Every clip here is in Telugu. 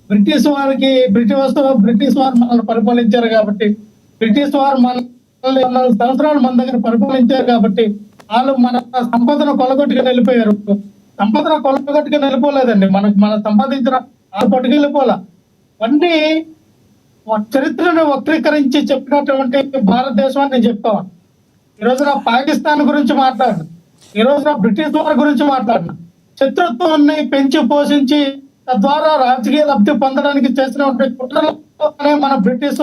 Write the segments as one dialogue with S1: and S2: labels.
S1: బ్రిటిష్ వారు మనల్ని పరిపాలించారు కాబట్టి, బ్రిటిష్ వారు మనల్ని 4 సంవత్సరాలు మన దగ్గర పరిపాలించారు కాబట్టి వాళ్ళు మన సంపదను కొలగొట్టుకుని వెళ్ళిపోయారు. సంపదను కొలగొట్టుకుని వెళ్ళిపోలేదండి, మన సంపాదించిన వాళ్ళు పట్టుకెళ్ళిపోలే. అన్నీ చరిత్రను వక్రీకరించి చెప్పినటువంటి భారతదేశం అని నేను చెప్తాను. ఈ రోజున పాకిస్తాన్ గురించి మాట్లాడిన, ఈ రోజున బ్రిటిష్ వారి గురించి మాట్లాడిన, శత్రుత్వాన్ని పెంచి పోషించి తద్వారా రాజకీయ లబ్ధి పొందడానికి చేసినటువంటి కుట్రలనే మన బ్రిటిష్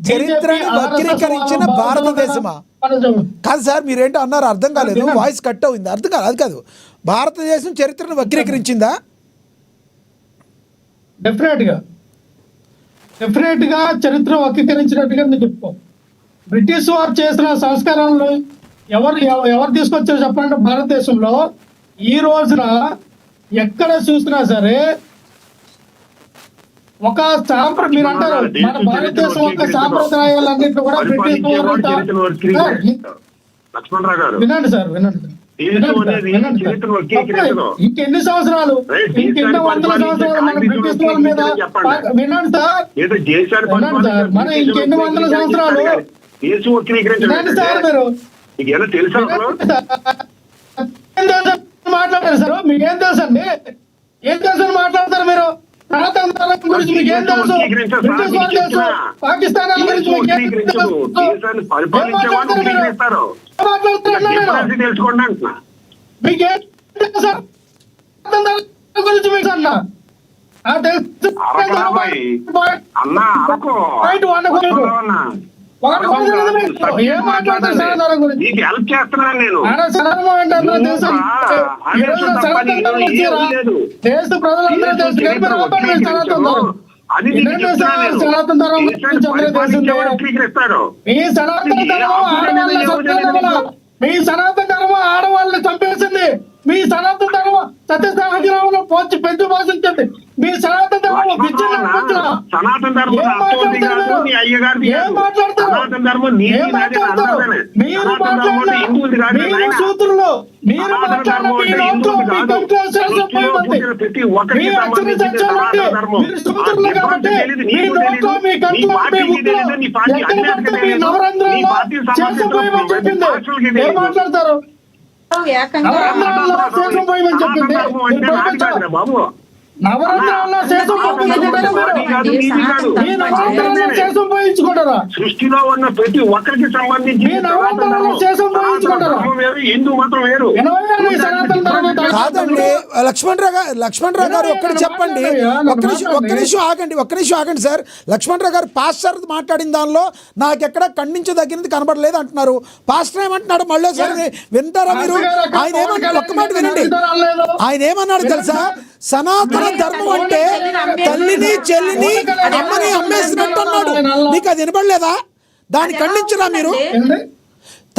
S2: చరిత్రని వక్రీకరించిన భారతదేశమా కాదు సార్? మీరేంటో అన్నారు, అర్థం కాలేదు, వాయిస్ కట్ అయింది, అర్థం కాదు. అది కాదు, భారతదేశం చరిత్రను వక్రీకరించిందా?
S1: డెఫినెట్ గా చరిత్ర వక్రీకరించినట్టుగా నేను చెప్పుకో. బ్రిటిష్ వారు చేసిన సంస్కారాలు ఎవరు తీసుకొచ్చారు చెప్పండి? భారతదేశంలో ఈ రోజున ఎక్కడ చూసినా సరే ఒక మీరు అంటారు మన భారతదేశం యొక్క సాంప్రదాయాలన్నింటినీ కూడా బ్రిటిష్ వినండి సార్, ఇంకెన్ని సంవత్సరాలు, ఇంకెన్ని వందల సంవత్సరాలు మన బ్రిటిష్ వాళ్ళ మీద వినండి సార్, మన ఇంకెన్ని వందల సంవత్సరాలు వినండి సార్. మీరు మాట్లాడారు సార్, మీకేం తెలుసు అండి? ఏం తెలుసు మాట్లాడతారు మీరు? సనాతన గురించి మీకేం తెలుసు? బ్రిటిష్ వాళ్ళు తెలుసు, పాకిస్తాన్ గురించి మీకేం తెలుసు? మాట్లాడతారు మీకేం తెలుసు గురించి మీకు అన్నా ఏం మాట్లాడతారు సనాతనం గురించి? దేశ ప్రజలందరూ సనాతన ధర్మం మీ సనాతన ధర్మం ఆడవాళ్ళని చంపేసింది, మీ సనాతన ధర్మం సత్యసాహగ్రహంలో పోల్చి పెంచు పోషించింది, మీ సనాతన ధర్మం సూత్రులు మీరు మాట్లాడతారు? బాబు నవరంధ్రాల్లో శేషం పోయించుకుంటారా? సృష్టిలో ఉన్న ప్రతి ఒక్కరికి సంబంధించి హిందూ మతం వేరు
S2: కాదండి. లక్ష్మణరావు గారు ఒక్కటి చెప్పండి, ఒక్క నిమిషం ఆగండి సార్. లక్ష్మణరావు గారు పాస్టర్ మాట్లాడిన దానిలో నాకెక్కడ ఖండించదగినది కనబడలేదు అంటున్నారు. పాస్టర్ ఏమంటున్నాడు మళ్ళీ సారి వింటారా మీరు? ఆయన ఏమన్నా ఒక్క మాట వినండి, ఆయన ఏమన్నాడు తెలుసా? సనాతన ధర్మం అంటే తల్లిని చెల్లిని అమ్మని అమ్మేసినట్టు అన్నాడు. నీకు అది వినపడలేదా? దాన్ని ఖండించరా మీరు?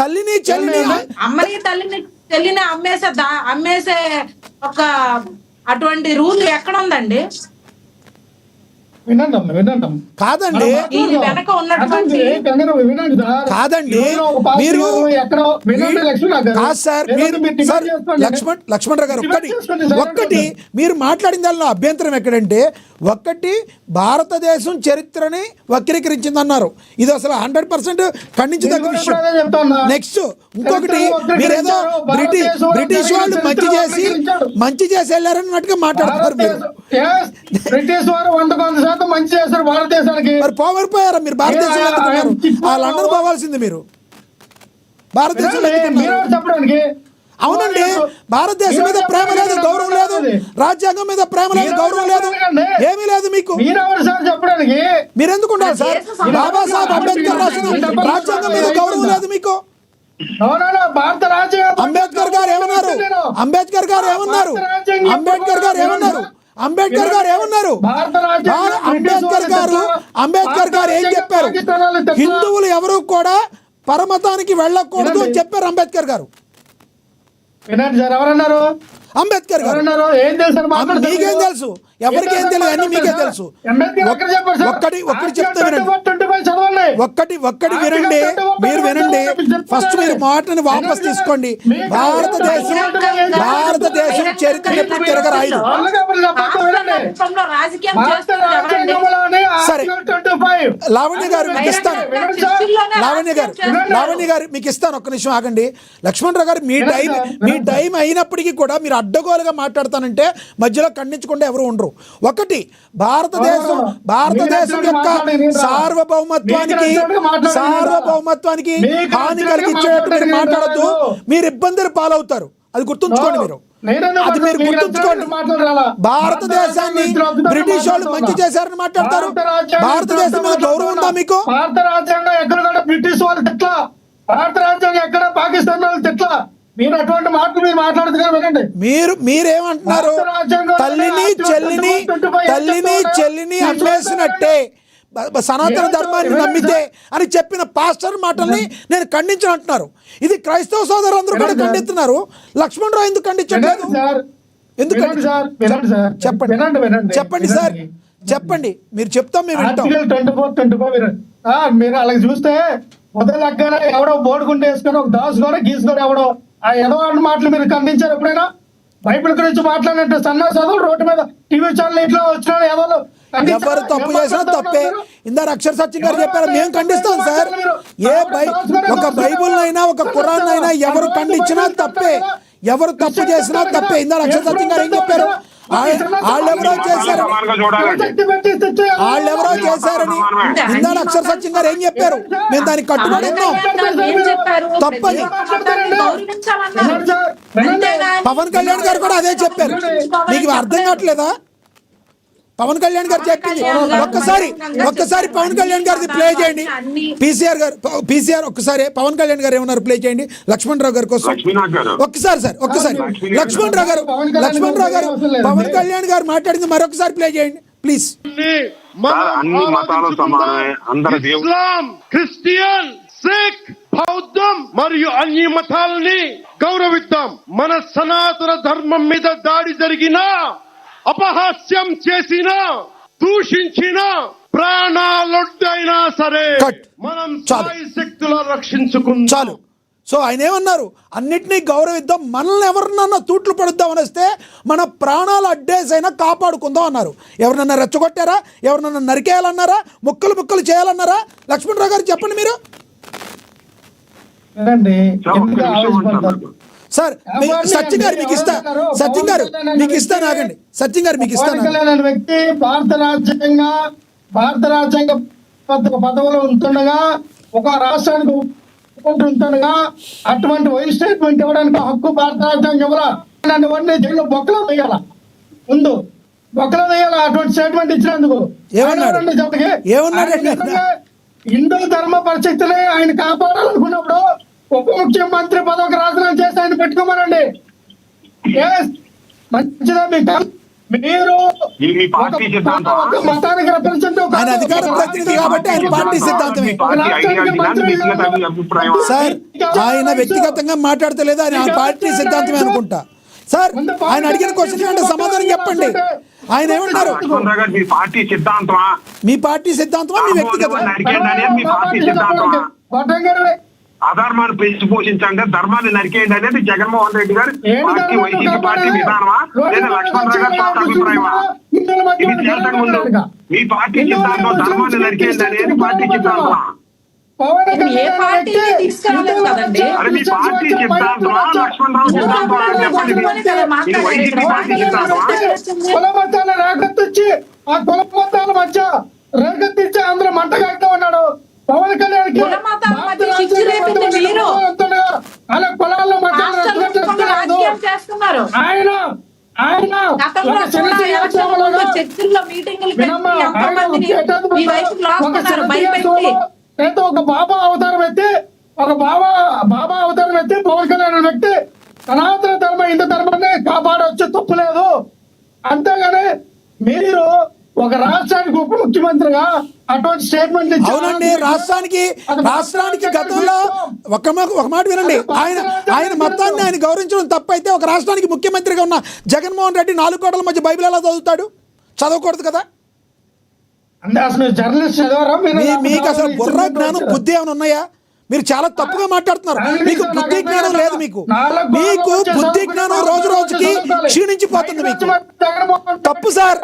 S2: తల్లిని చెల్లిని
S3: అమ్మని తల్లిని చెల్లిని అమ్మేసే ఒక అటువంటి రూల్ ఎక్కడ ఉందండి?
S2: కాదండి మీరు లక్ష్మణరావు గారు ఒక్కటి మీరు మాట్లాడిన దానిలో అభ్యంతరం ఎక్కడంటే, ఒక్కటి భారతదేశం చరిత్రని వక్రీకరించింది అన్నారు, ఇది అసలు 100% ఖండించదగ్గ విషయం. నెక్స్ట్ ఇంకొకటి, మీరేదో బ్రిటిష్ వాళ్ళు మంచి చేసి వెళ్ళారన్నట్టుగా మాట్లాడుతున్నారు. మీరు
S1: బ్రిటిష్ వారు 100% మంచి చేశారు భారతదేశానికి.
S2: మరి పోగొరిపోయారా మీరు? భారతదేశం లండన్ పోవాల్సింది మీరు. భారతదేశం
S1: చెప్పడానికి
S2: అవునండి, భారతదేశం మీద ప్రేమ లేదు, గౌరవం లేదు, రాజ్యాంగం మీద ప్రేమ లేదు, గౌరవం లేదు, ఏమీ లేదు మీకు.
S1: చెప్పడానికి
S2: మీరు ఎందుకు ఉండాలి సార్? బాబాసాహెబ్ అంబేద్కర్ రాసిన రాజ్యాంగం మీద గౌరవం లేదు మీకు.
S1: భారత రాజ్యాంగం
S2: అంబేద్కర్ గారు ఏమన్నారు? అంబేద్కర్ గారు ఏమన్నారు? అంబేద్కర్ గారు ఏమన్నారు? అంబేద్కర్ గారు ఏమన్నారు? అంబేద్కర్ గారు ఏం చెప్పారు? హిందువులు ఎవరు కూడా పరమతానికి వెళ్ళకూడదు అని చెప్పారు అంబేద్కర్ గారు.
S1: వినండి సార్, ఎవరన్నారు?
S2: అంబేద్కర్ గారు. మీకేం తెలుసు? ఎవరికేం తెలియదు, అన్ని మీకే తెలుసు. ఒక్కటి చెప్తే వినండి, ఒక్కటి వినండి, మీరు వినండి. ఫస్ట్ మీరు మాటను వాపస్ తీసుకోండి. భారతదేశం చరిత్ర ఎప్పుడు తిరగరాయదు.
S3: రూపంలో రాజకీయం
S1: భారత
S3: చేస్తున్నది ఎవరండి?
S1: రాజ్యాంగంలోనే
S2: సరే.
S1: ఆర్టికల్ 25
S2: లావణ్య గారు మీకు ఇస్తాను, లావణ్య గారు మీకు ఇస్తాను, ఒక్క నిమిషం ఆగండి. లక్ష్మణరావు గారు మీ టైం అయినప్పటికీ కూడా మీరు అడ్డగోలుగా మాట్లాడతానంటే మధ్యలో ఖండించకుండా ఎవరు ఉండరు. ఒకటి, భారతదేశం యొక్క సార్వభౌమత్వానికి హాని కలిగించేటట్టు మీరు మాట్లాడద్దు, మీరు ఇబ్బందులు పాలవుతారు, అది గుర్తుంచుకోండి. మీరు అది మీరు గుర్తుంచుకోండి. భారతదేశాన్ని బ్రిటిష్ వాళ్ళు మంచి చేశారని మాట్లాడతారు. భారతదేశం మీద గౌరవం ఉందా మీకు?
S1: భారత రాజ్యాంగం ఎక్కడ కూడా బ్రిటిష్ వాళ్ళు తిట్లా, భారత రాజ్యాంగం ఎక్కడ పాకిస్తాన్ వాళ్ళు తిట్లా. మీరు అటువంటి మాటలు మీరు మాట్లాడుతున్నారు వినండి.
S2: మీరేమంటున్నారు? తల్లిని చెల్లిని అమ్మేసినట్టే సనాతన ధర్మాన్ని నమ్మితే అని చెప్పిన పాస్టర్ మాటల్ని నేను ఖండించను అంటున్నారు. ఇది క్రైస్తవ సోదరులందరూ కూడా ఖండిస్తున్నారు. లక్ష్మణరావు ఎందుకు ఖండించట్లేదు? ఎందుకంటే చెప్పండి సార్, చెప్పండి, మీరు చెప్తాం మేము వింటాం.
S1: 24 మీరు అలాగే చూస్తే మొదలగ్గానే ఎవడో బోర్డుకుంటే వేసుకొని ఒక దాసు కూడా గీసుకొని ఎవడో ఆ ఏదో మాటలు మీరు ఖండించారు ఎప్పుడైనా? బైబిల్ గురించి మాట్లాడినట్టు సన్నా చదువు రోడ్డు మీద టీవీ ఛానల్ ఇట్లా వచ్చిన ఎవరు
S2: ఎవరు తప్పు చేసినా తప్పే. ఇందాక అక్షర సత్యం గారు చెప్పారు, మేము ఖండిస్తాం సార్. ఒక బైబుల్ అయినా ఒక ఖురాన్ అయినా ఎవరు ఖండించినా తప్పే, ఎవరు తప్పు చేసినా తప్పే. ఇందాక అక్షర సత్యం గారు ఏం చెప్పారు? వాళ్ళెవరో చేశారని ఇందాక అక్షర సత్యం గారు ఏం చెప్పారు? మేము దానికి కట్టుబడి ఉన్నాం, తప్పని. పవన్ కళ్యాణ్ గారు కూడా అదే చెప్పారు. మీకు అర్థం కావట్లేదా? పవన్ కళ్యాణ్ గారు చెప్పింది ఒక్కసారి పవన్ కళ్యాణ్ గారిది ప్లే చేయండి. పీసీఆర్ ఒక్కసారి పవన్ కళ్యాణ్ గారు ఏమన్నారు ప్లే చేయండి లక్ష్మణరావు గారి కోసం. ఒక్కసారి లక్ష్మణరావు గారు పవన్ కళ్యాణ్ గారు మాట్లాడింది మరొకసారి ప్లే చేయండి ప్లీజ్.
S4: అన్ని మతాలు సమానమే, అందరూ
S5: ఇస్లాం, క్రిస్టియన్, సిక్, బౌద్ధం మరియు అన్ని మతాలని గౌరవిద్దాం. మన సనాతన ధర్మం మీద దాడి జరిగినా, అపహాస్యం చేసిన, దూషించిన, ప్రాణాలొడ్డైనా సరే మనం శక్తుల రక్షించుకుందాం.
S2: చాలు. సో ఆయన ఏమన్నారు? అన్నిటినీ గౌరవిద్దాం, మనల్ని ఎవరినన్నా తూట్లు పడుద్దాం అని వస్తే మన ప్రాణాలు అడ్డేసైనా కాపాడుకుందాం అన్నారు. ఎవరినన్నా రెచ్చగొట్టారా? ఎవరినన్నా నరికేయాలన్నారా? ముక్కలు చేయాలన్నారా? లక్ష్మణరావు గారు చెప్పండి మీరు. సార్ సత్యం గారు మీకు ఇస్తా, సత్యం గారు మీకు ఇస్తాను, ఆగండి. సత్యం గారు మీకు ఇస్తాను.
S1: వ్యక్తి భారత రాజ్యాంగ పదవిలో ఉంటుండగా, ఒక రాష్ట్రానికి ఉంటుండగా అటువంటి వైస్ స్టేట్మెంట్ ఇవ్వడానికి హక్కు భారత రాజ్యాంగం ఇవ్వాలని జైలు బొక్కలో వేయాల, ముందు బొక్కలో వేయాల. అటువంటి స్టేట్మెంట్ ఇచ్చినందుకు హిందూ ధర్మ పరిస్థితులే ఆయన కాపాడాలనుకున్నప్పుడు ఉప ముఖ్యమంత్రి పదవికి రాజీనామా చేసి ఆయన పెట్టుకోమనండి. మంచిదా మీకు? మీరు మతానికి రిప్రజెంటేటివ్
S2: ఆయన అధికార ప్రతినిధి కాబట్టి ఆయన పార్టీ సిద్ధాంతమే సార్. ఆయన వ్యక్తిగతంగా మాట్లాడతలేదు, ఆయన పార్టీ సిద్ధాంతమే అనుకుంటా సార్. ఆయన అడిగిన క్వశ్చన్ అంటే సమాధానం చెప్పండి. ఆయన ఏమంటారు?
S4: మీ పార్టీ సిద్ధాంతమా,
S2: మీ వ్యక్తిగత
S4: అధర్మాన్ని పెంచి పోషించండి, ధర్మాన్ని నరికేయండి అనేది జగన్మోహన్ రెడ్డి గారు పార్టీ, వైసీపీ పార్టీ విధానమా లేదా లక్ష్మణరావు గారి పార్టీ అభిప్రాయమా? ఇది చేతకు ముందు మీ పార్టీ సిద్ధాంతం ధర్మాన్ని నరికేయండి అనేది పార్టీ సిద్ధాంతమా? అరే మీ పార్టీ సిద్ధాంతమా లక్ష్మణరావు సిద్ధాంతమా చెప్పండి. ఇది వైసీపీ పార్టీ సిద్ధాంతమా?
S1: కుల మతాల రేగెత్తిచ్చి ఆ కుల మతాల మధ్య రేగెత్తిచ్చి అందరూ మంటగాడుతూ ఉన్నాడు పవన్ కళ్యాణ్. అలా కులాల్లో ఆయన ఒక బాబా అవతారం ఎత్తి పవన్ కళ్యాణ్ వ్యక్తి సనాతన ధర్మ హిందూ ధర్మాన్ని కాపాడవచ్చు, తప్పులేదు. అంతేగాని మీరు ఒక రాష్ట్రానికి ఉప ముఖ్యమంత్రిగా అటువంటి స్టేట్మెంట్
S2: అవునండి. రాష్ట్రానికి గతంలో ఒక మాట వినండి, ఆయన మతాన్ని ఆయన గౌరవించడం తప్పైతే ఒక రాష్ట్రానికి ముఖ్యమంత్రిగా ఉన్న జగన్మోహన్ రెడ్డి 4 కోటల మధ్య బైబిల్ ఎలా చదువుతాడు? చదవకూడదు కదా?
S1: అంటే అసలు జర్నలిస్ట్ చదవరా?
S2: మీకు అసలు బుర్ర జ్ఞానం బుద్ధి ఏమైనా ఉన్నాయా? మీరు చాలా తప్పుగా మాట్లాడుతున్నారు. మీకు బుద్ధి జ్ఞానం లేదు. మీకు బుద్ధి జ్ఞానం రోజు రోజుకి క్షీణించిపోతుంది. మీకు తప్పు సార్.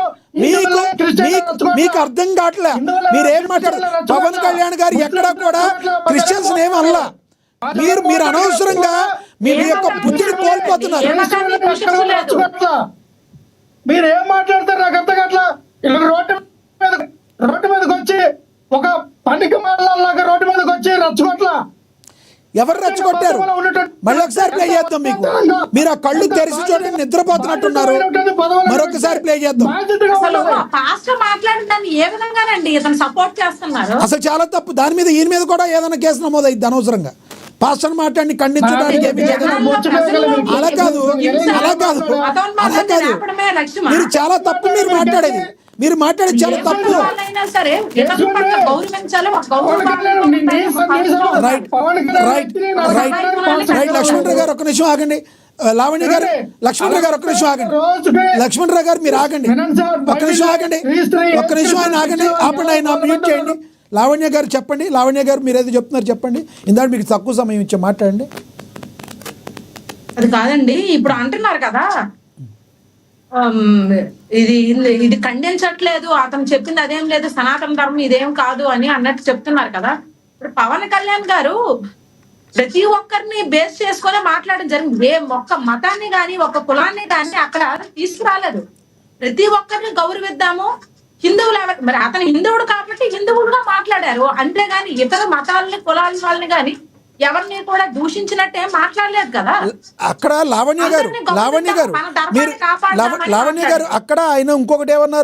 S2: మీకు అర్థం కావట్లే. మీరేం మాట్లాడారు? పవన్ కళ్యాణ్ గారు ఎక్కడా కూడా క్రిస్టియన్స్ ఏమి అనలా. మీరు అనవసరంగా మీ యొక్క బుద్ధిని కోల్పోతున్నారు.
S1: మీరు ఏం మాట్లాడతారు నాకు అర్థం కావట్లా. ఇక్కడ రోడ్డు మీదకి వచ్చి ఒక పండుగ మాటలాగా రోడ్డు మీదకి వచ్చి రచ్చగొట్ల.
S2: ఎవరు రెచ్చగొట్టారు? మళ్ళీ ఒకసారి ప్లే చేద్దాం. మీకు మీరు ఆ కళ్ళు తెరిచి చూడండి, నిద్రపోతున్నట్టున్నారు. మరొకసారి ప్లే చేద్దాం.
S3: అసలు పాస్టర్ మాట్లాడిన దాన్ని ఏ విధంగానండి ఇతను సపోర్ట్ చేస్తున్నారు?
S2: అసలు చాలా తప్పు. దాని మీద ఈయన మీద కూడా ఏదైనా కేసు నమోదైద్ది అనవసరంగా. పాస్టర్ మాట్లాడి ఖండించడానికి ఏమి అలా కాదు. మీరు చాలా తప్పు. మీరు మాట్లాడేది చాలా తప్పు. లక్ష్మణరావు గారు ఒక్క నిమిషం ఆగండి. లావణ్య గారు, లక్ష్మణరావు గారు ఒక్క నిమిషం ఆగండి. లక్ష్మణరావు గారు మీరు ఆగండి. ఒక్క నిమిషం ఆగండి. ఒక్క నిమిషం ఆయన ఆగండి. ఆపండి. ఆయన మ్యూట్ చేయండి. లావణ్య గారు చెప్పండి. లావణ్య గారు మీరు ఏదో చెప్తున్నారు చెప్పండి. ఇందాక మీకు తక్కువ సమయం ఇచ్చా, మాట్లాడండి.
S3: అది కాదండి, ఇప్పుడు అంటున్నారు కదా ఇది ఖండించట్లేదు, అతను చెప్పింది అదేం లేదు, సనాతన ధర్మం ఇదేం కాదు అని అన్నట్టు చెప్తున్నారు కదా. ఇప్పుడు పవన్ కళ్యాణ్ గారు ప్రతి ఒక్కరిని బేస్ చేసుకునే మాట్లాడడం జరిగింది. ఒక్క మతాన్ని గాని ఒక్క కులాన్ని గాని అక్కడ తీసుకురాలేదు. ప్రతి ఒక్కరిని గౌరవిద్దాము. హిందువులు మరి అతను హిందువుడు కాబట్టి హిందువులుగా మాట్లాడారు, అంతేగాని ఇతర మతాలని కులాల వాళ్ళని గాని ఎవరిని కూడా దూషించినట్టే మాట్లాడలేదు కదా.
S2: అక్కడ లావణ్య గారు అక్కడ ఆయన ఇంకొకటి ఏమన్నారు?